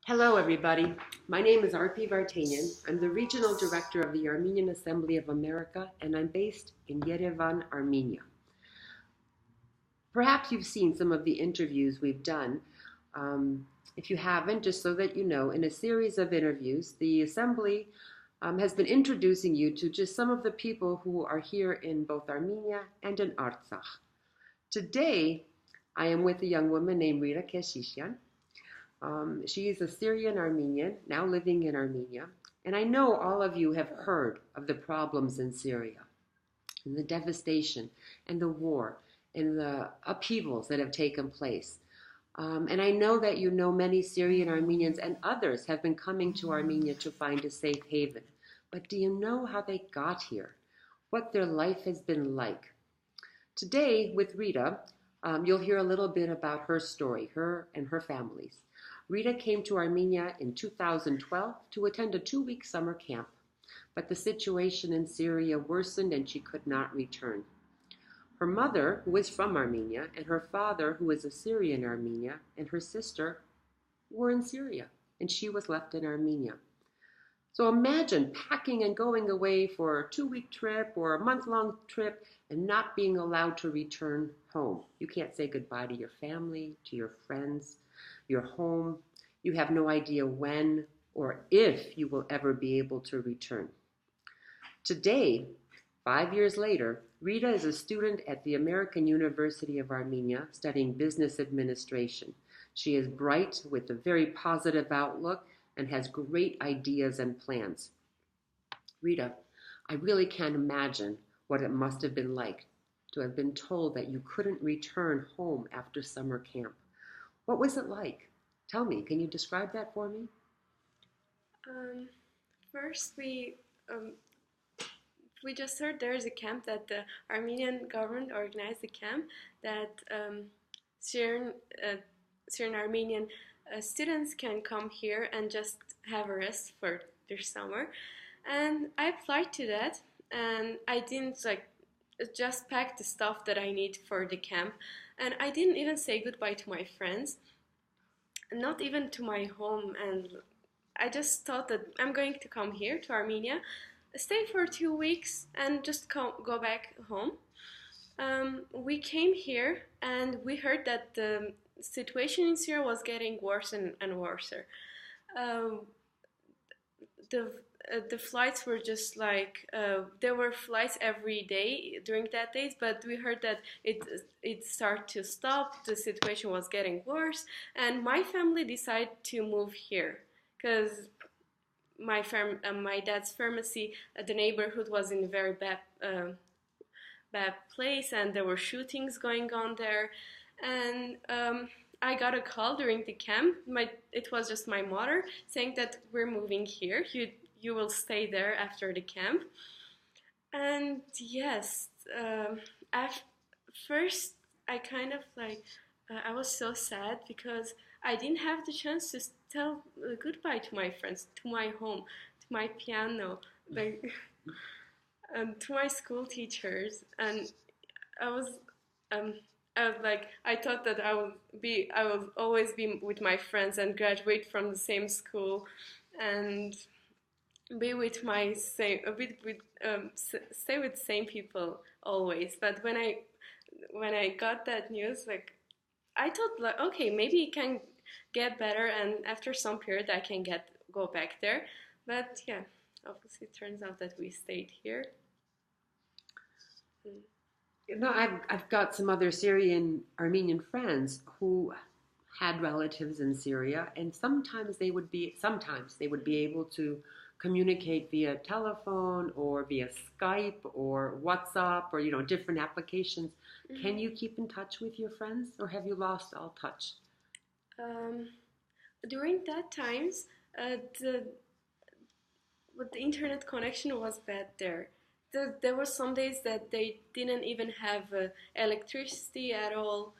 Hello, everybody. My name is Arpi Vartanian. I'm the Regional Director of the Armenian Assembly of America, and I'm based in Yerevan, Armenia. Perhaps you've seen some of the interviews we've done. If you haven't, just so that you know, in a series of interviews, the Assembly has been introducing you to just some of the people who are here in both Armenia and in Artsakh. Today, I am with a young woman named Rita Keshishian. She is a Syrian-Armenian, now living in Armenia, and I know all of you have heard of the problems in Syria, and the devastation, and the war, and the upheavals that have taken place. And I know that you know many Syrian-Armenians and others have been coming to Armenia to find a safe haven. But do you know how they got here? What their life has been like? Today, with Rita, you'll hear a little bit about her story, her and her family's. Rita came to Armenia in 2012 to attend a 2-week summer camp, but the situation in Syria worsened and she could not return. Her mother, who is from Armenia, and her father, who is a Syrian-Armenian, and her sister were in Syria, and she was left in Armenia. So imagine packing and going away for a 2-week trip or a month-long trip and not being allowed to return home. You can't say goodbye to your family, to your friends, your home. You have no idea when or if you will ever be able to return. Today, 5 years later, Rita is a student at the American University of Armenia studying business administration. She is bright with a very positive outlook and has great ideas and plans. Rita, I really can't imagine what it must have been like to have been told that you couldn't return home after summer camp. What was it like? Tell me, can you describe that for me? Um, First, we just heard there's a camp that the Armenian government organized a camp that Syrian Syrian-Armenian students can come here and just have a rest for their summer. And I applied to that, and I didn't just pack the stuff that I need for the camp, and I didn't even say goodbye to my friends, not even to my home. And I just thought that I'm going to come here to Armenia, stay for 2 weeks, and just go back home. We came here and we heard that the situation in Syria was getting worse and worse. Um, the the flights were just there were flights every day during that days, but we heard that it started to stop. The situation was getting worse, and my family decided to move here because my dad's pharmacy, the neighborhood was in a very bad place, and there were shootings going on there. And I got a call during the camp. It was just my mother saying that we're moving here. You will stay there after the camp. And yes, at first I kind of I was so sad because I didn't have the chance to tell goodbye to my friends, to my home, to my piano, to my school teachers. And I was um, I thought that I will always be with my friends and graduate from the same school and be with my same stay with the same people always. But when I got that news, I thought okay, maybe it can get better, and after some period I can go back there. But yeah, obviously it turns out that we stayed here. Mm. No, I've got some other Syrian Armenian friends who had relatives in Syria, and sometimes they would be able to communicate via telephone or via Skype or WhatsApp or different applications. Can you keep in touch with your friends, or have you lost all touch? Um, During that times, the but the internet connection was bad there. There were some days that they didn't even have electricity at all,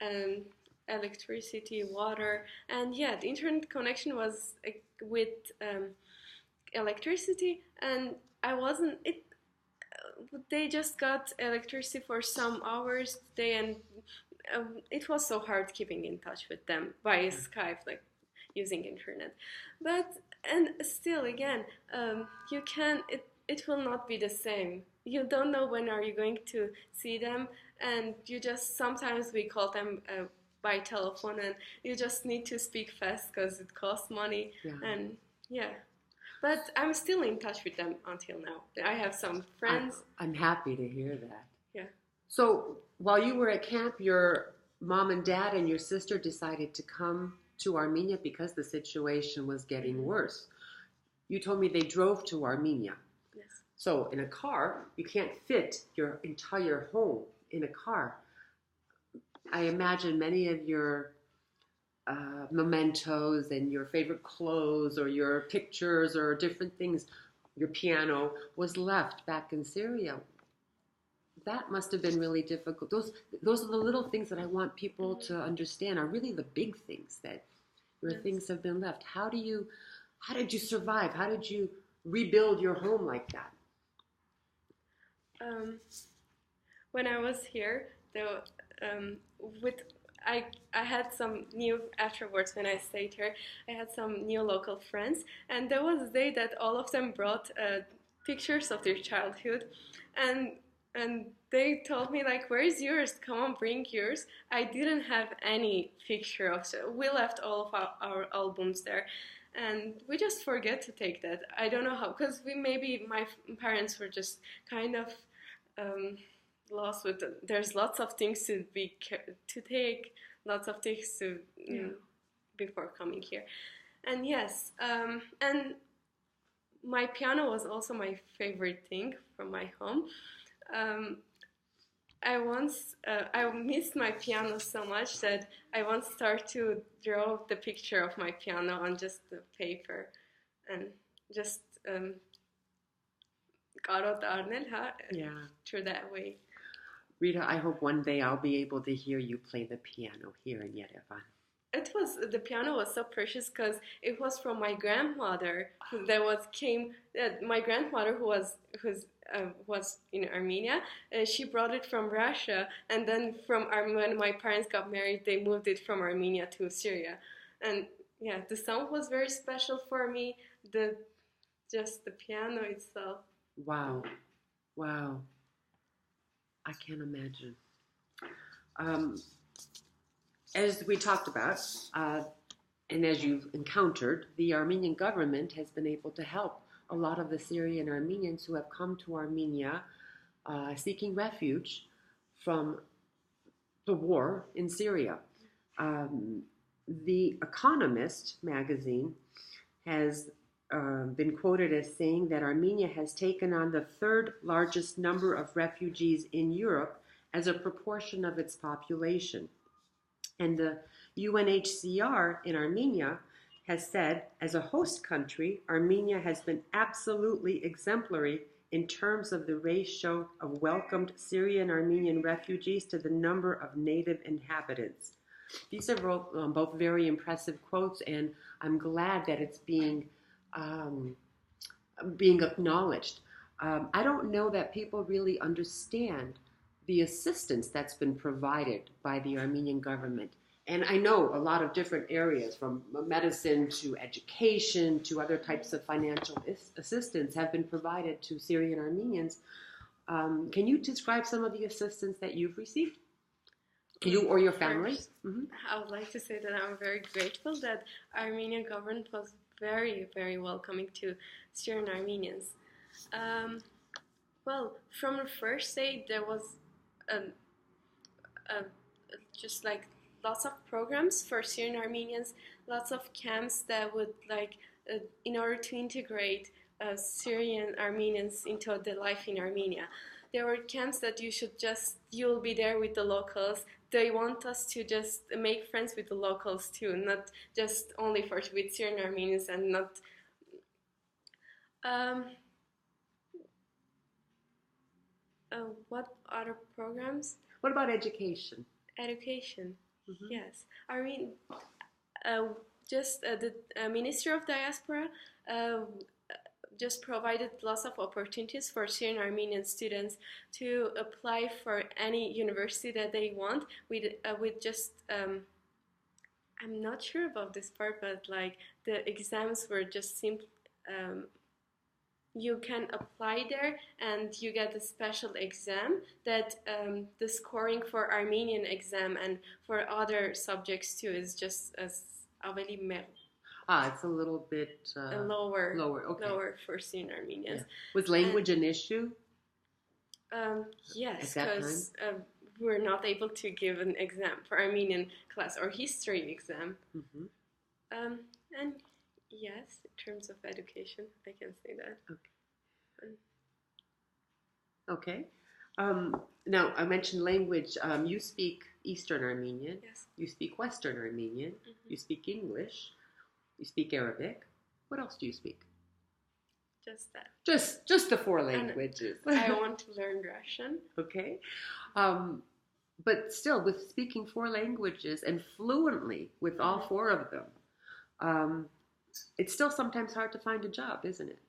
um, electricity, water, and yeah, the internet connection was with electricity, and I wasn't. They just got electricity for some hours today, and it was so hard keeping in touch with them by Skype. using internet. But and still again, you can it will not be the same. You don't know when are you going to see them, and you just sometimes we call them by telephone, and you just need to speak fast because it costs money. Yeah. And yeah, but I'm still in touch with them until now. I have some friends. I'm happy to hear that. Yeah. So while you were at camp, your mom and dad and your sister decided to come to Armenia because the situation was getting worse. You told me they drove to Armenia. Yes. So in a car, you can't fit your entire home in a car. I imagine many of your mementos and your favorite clothes or your pictures or different things, your piano, was left back in Syria. That must have been really difficult. Those are the little things that I want people to understand are really the big things, that your things have been left. How did you survive? How did you rebuild your home like that? When I was here, though, I had some new, afterwards when I stayed here, I had some new local friends, and there was a day that all of them brought pictures of their childhood, and they told me, like, where is yours? Come on, bring yours. I didn't have any picture of, so we left all of our albums there, and we just forget to take that. I don't know how, because maybe my parents were just kind of lost with there's lots of things to take, lots of things to before coming here. And yes, and my piano was also my favorite thing from my home. I missed my piano so much that I once started to draw the picture of my piano on just the paper, and just through that way. Rita, I hope one day I'll be able to hear you play the piano here in Yerevan. The piano was so precious because it was from my grandmother. My grandmother who was in Armenia. She brought it from Russia, and then when my parents got married, they moved it from Armenia to Syria. And yeah, the sound was very special for me. Just the piano itself. Wow. I can't imagine. As we talked about, and as you've encountered, the Armenian government has been able to help a lot of the Syrian Armenians who have come to Armenia seeking refuge from the war in Syria. The Economist magazine has been quoted as saying that Armenia has taken on the third largest number of refugees in Europe as a proportion of its population. And the UNHCR in Armenia has said, as a host country, Armenia has been absolutely exemplary in terms of the ratio of welcomed Syrian-Armenian refugees to the number of native inhabitants. These are both very impressive quotes, and I'm glad that it's being acknowledged. I don't know that people really understand the assistance that's been provided by the Armenian government. And I know a lot of different areas, from medicine to education to other types of financial assistance, have been provided to Syrian Armenians. Can you describe some of the assistance that you've received? You or your family? I would like to say that I'm very grateful that Armenian government was very, very welcoming to Syrian Armenians. Well, from the first day, there was just like lots of programs for Syrian Armenians, lots of camps that would in order to integrate Syrian Armenians into the life in Armenia. There were camps that you'll be there with the locals. They want us to just make friends with the locals too, not just only with Syrian Armenians, and not. What other programs? What about education? Education, yes. I mean, the Ministry of Diaspora just provided lots of opportunities for Syrian Armenian students to apply for any university that they want with just I'm not sure about this part, but like the exams were just simple. You can apply there and you get a special exam that the scoring for Armenian exam and for other subjects too is just as aveli mer It's a little bit lower Okay. lower for Syrian-Armenians. Yeah. Was language an issue? Yes, at that time? because we're not able to give an exam for Armenian class or history exam. Mm-hmm. And yes, in terms of education, I can say that. Okay. Now, I mentioned language. You speak Eastern Armenian. Yes. You speak Western Armenian. Mm-hmm. You speak English. You speak Arabic. What else do you speak? Just that. Just the four languages. I want to learn Russian. Okay. But still, with speaking four languages and fluently with all four of them, it's still sometimes hard to find a job, isn't it?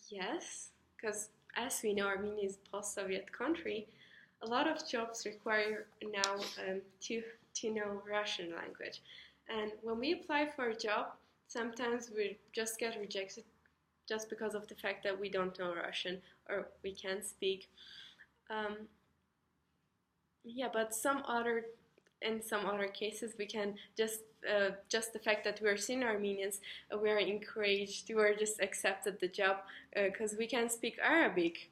Yes, because as we know, Armenia is a post-Soviet country. A lot of jobs require now to know Russian language. And when we apply for a job, sometimes we just get rejected just because of the fact that we don't know Russian or we can't speak. But in some other cases, we can just the fact that we're Syrian-Armenians, we're encouraged, we're just accepted the job because we can speak Arabic.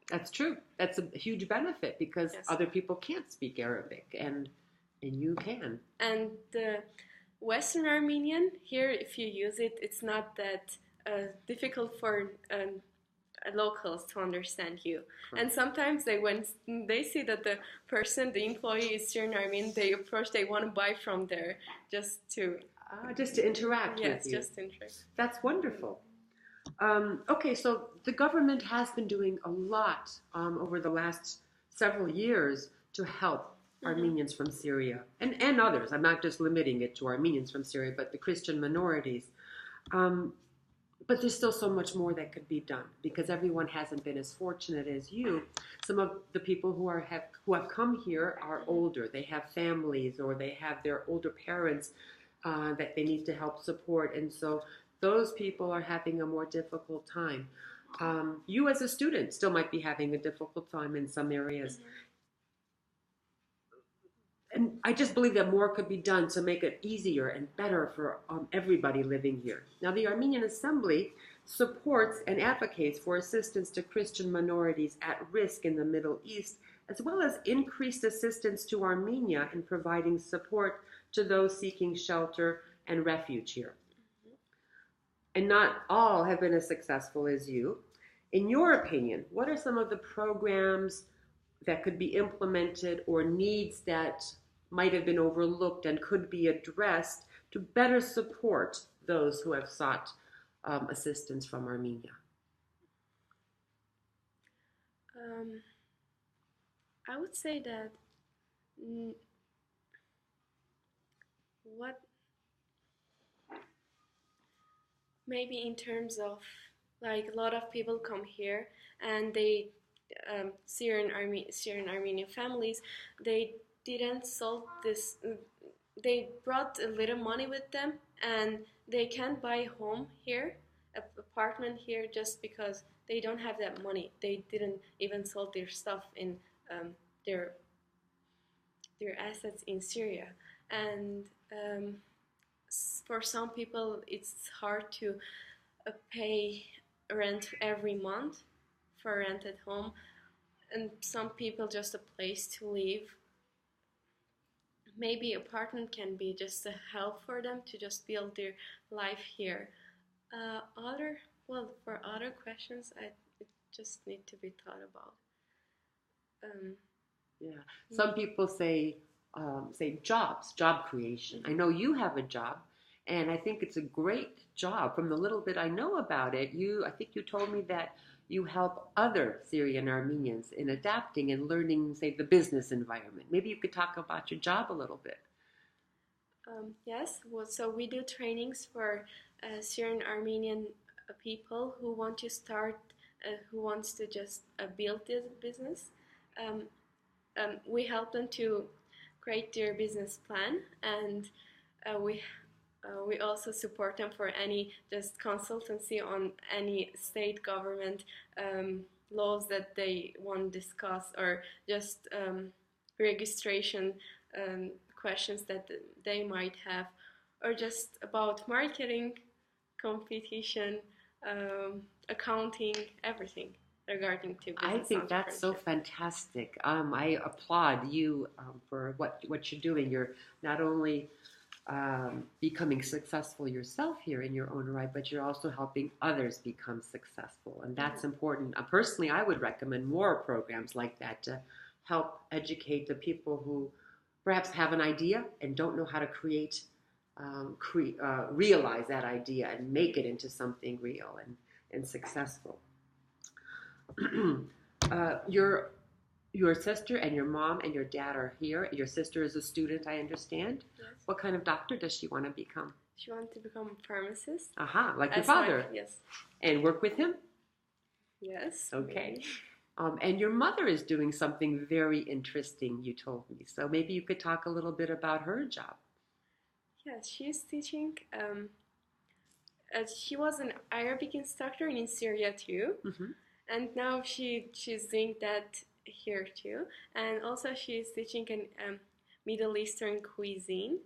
That's true. That's a huge benefit because Yes. other people can't speak Arabic, and you can. And the Western Armenian here, if you use it, it's not that difficult for locals to understand you. Right. And sometimes when they see that the employee is Syrian-Armenian, they want to buy from there just to interact with you. Yes, just interact. That's wonderful. Okay, so the government has been doing a lot over the last several years to help Armenians from Syria and others. I'm not just limiting it to Armenians from Syria, but the Christian minorities. But there's still so much more that could be done because everyone hasn't been as fortunate as you. Some of the people who have come here are older. They have families or they have their older parents that they need to help support, and so those people are having a more difficult time. You as a student still might be having a difficult time in some areas. And I just believe that more could be done to make it easier and better for everybody living here. Now, the Armenian Assembly supports and advocates for assistance to Christian minorities at risk in the Middle East, as well as increased assistance to Armenia in providing support to those seeking shelter and refuge here. And not all have been as successful as you. In your opinion, what are some of the programs that could be implemented or needs that might have been overlooked and could be addressed to better support those who have sought assistance from Armenia? I would say that maybe in terms of like a lot of people come here and they Syrian-Armenian families, they didn't solve this. They brought a little money with them, and they can't buy a home here, an apartment here, just because they don't have that money. They didn't even sell their stuff in their assets in Syria, and for some people, it's hard to pay rent every month for a rented home, and some people just a place to live. Maybe apartment can be just a help for them to just build their life here. For other questions, it just need to be thought about. Some people say job creation. I know you have a job, and I think it's a great job. From the little bit I know about it, I think you told me that you help other Syrian Armenians in adapting and learning, say, the business environment. Maybe you could talk about your job a little bit. Yes, so we do trainings for Syrian Armenian people who want to start, who wants to just build this business. We help them to create their business plan, and we also support them for any just consultancy on any state government laws that they want to discuss, or just registration questions that they might have, or just about marketing, competition, accounting, everything regarding to business. I think that's so fantastic. I applaud you for what you're doing. You're not only becoming successful yourself here in your own right, but you're also helping others become successful, and that's important. Personally, I would recommend more programs like that to help educate the people who perhaps have an idea and don't know how to realize that idea and make it into something real and successful. Your sister and your mom and your dad are here. Your sister is a student, I understand. Yes. What kind of doctor does she want to become? She wants to become a pharmacist. Aha, like your father. Yes. And work with him? Yes. Okay. And your mother is doing something very interesting, you told me. So maybe you could talk a little bit about her job. Yes, she's teaching. She was an Arabic instructor in Syria too. Mm-hmm. And now she's doing that here too. And also she's teaching an Middle Eastern cuisine.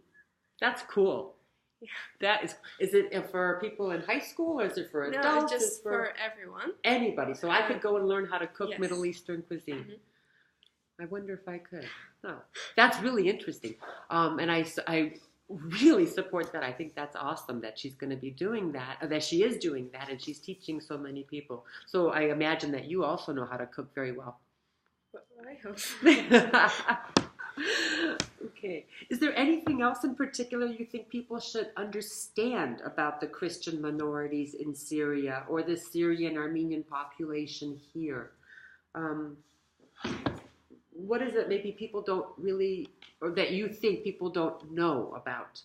That's cool. Yeah. That is it for people in high school, or is it for adults? No, just for everyone. Anybody. So I could go and learn how to cook yes. Middle Eastern cuisine. Mm-hmm. I wonder if I could. Oh, that's really interesting. And I really support that. I think that's awesome that she's going to be doing that, or that she is doing that, and she's teaching so many people. So I imagine that you also know how to cook very well. Well, I hope so. Okay. Is there anything else in particular you think people should understand about the Christian minorities in Syria or the Syrian-Armenian population here? What is it maybe people don't really, or that you think people don't know about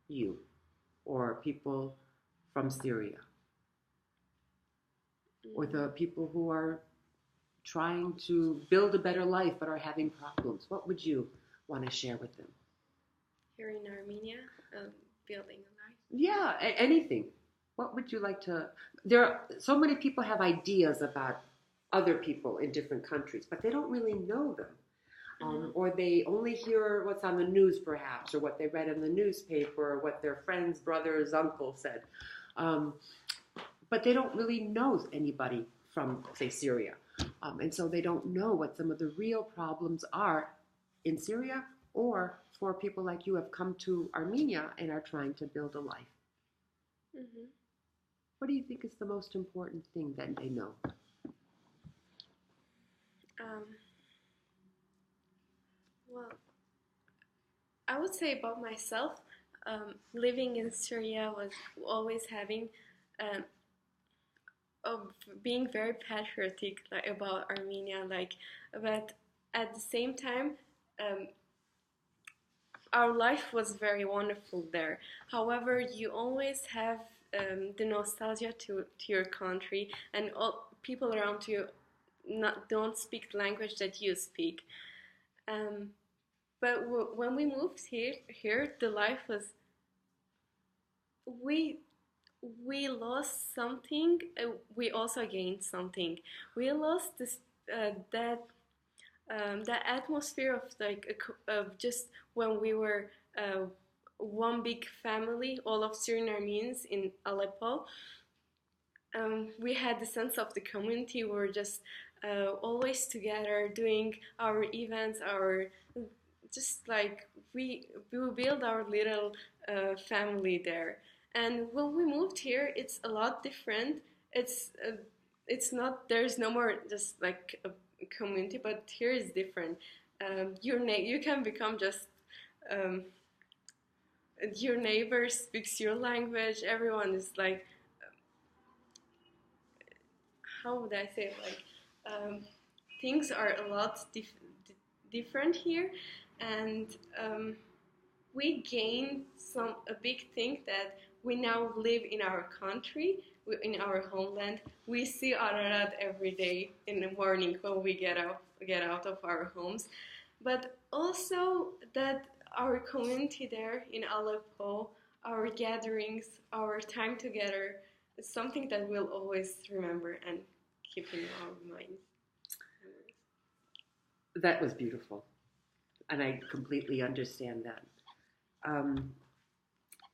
you or people from Syria? Or the people who are trying to build a better life but are having problems? What would you want to share with them? Here in Armenia, building a life? Yeah, anything. What would you like to... so many people have ideas about other people in different countries, but they don't really know them. Or they only hear what's on the news, perhaps, or what they read in the newspaper, or what their friends, brothers, uncles said. But they don't really know anybody from, say, Syria. And so they don't know what some of the real problems are in Syria, or for people like you have come to Armenia and are trying to build a life. Mm-hmm. What do you think is the most important thing that they know? Well, I would say about myself, living in Syria was always having, being very patriotic about Armenia, but at the same time, our life was very wonderful there. However, you always have the nostalgia to your country, and all people around you don't speak the language that you speak. But when we moved here, the life was, we lost something. We also gained something. We lost this that atmosphere of just when we were one big family, all of Syrian-Armenians in Aleppo. We had the sense of the community. We were just always together, doing our events, we build our little family there. And when we moved here, it's a lot different. It's not, there's no more just like a community, but here is different. You can become just your neighbor speaks your language. Everyone is like, how would I say it? Things are a lot different here, and we gained a big thing that we now live in our country, in our homeland. We see Ararat every day in the morning when we get out of our homes. but also that our community there in Aleppo, our gatherings, our time together, is something that we'll always remember and keep in our minds. That was beautiful, and I completely understand that.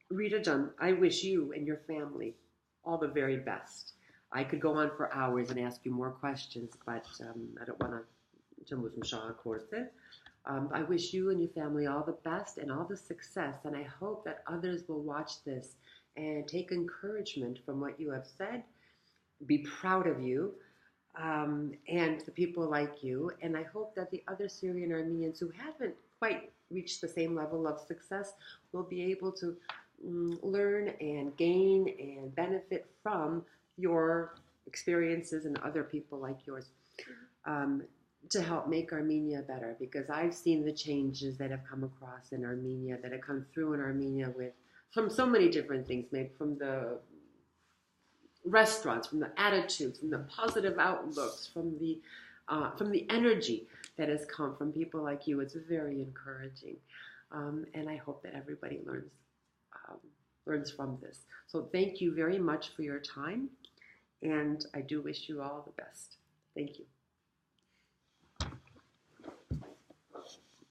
Rita John, I wish you and your family all the very best. I could go on for hours and ask you more questions, but I don't want to. I wish you and your family all the best and all the success, and I hope that others will watch this and take encouragement from what you have said, be proud of you, and the people like you. And I hope that the other Syrian Armenians who haven't quite reached the same level of success will be able to learn and gain and benefit from your experiences and other people like yours, to help make Armenia better, because I've seen the changes that have come across in Armenia, that have come through in Armenia from so many different things, maybe from the restaurants, from the attitudes, from the positive outlooks, from the energy that has come from people like you. It's very encouraging, and I hope that everybody learns from this. So thank you very much for your time, and I do wish you all the best. Thank you.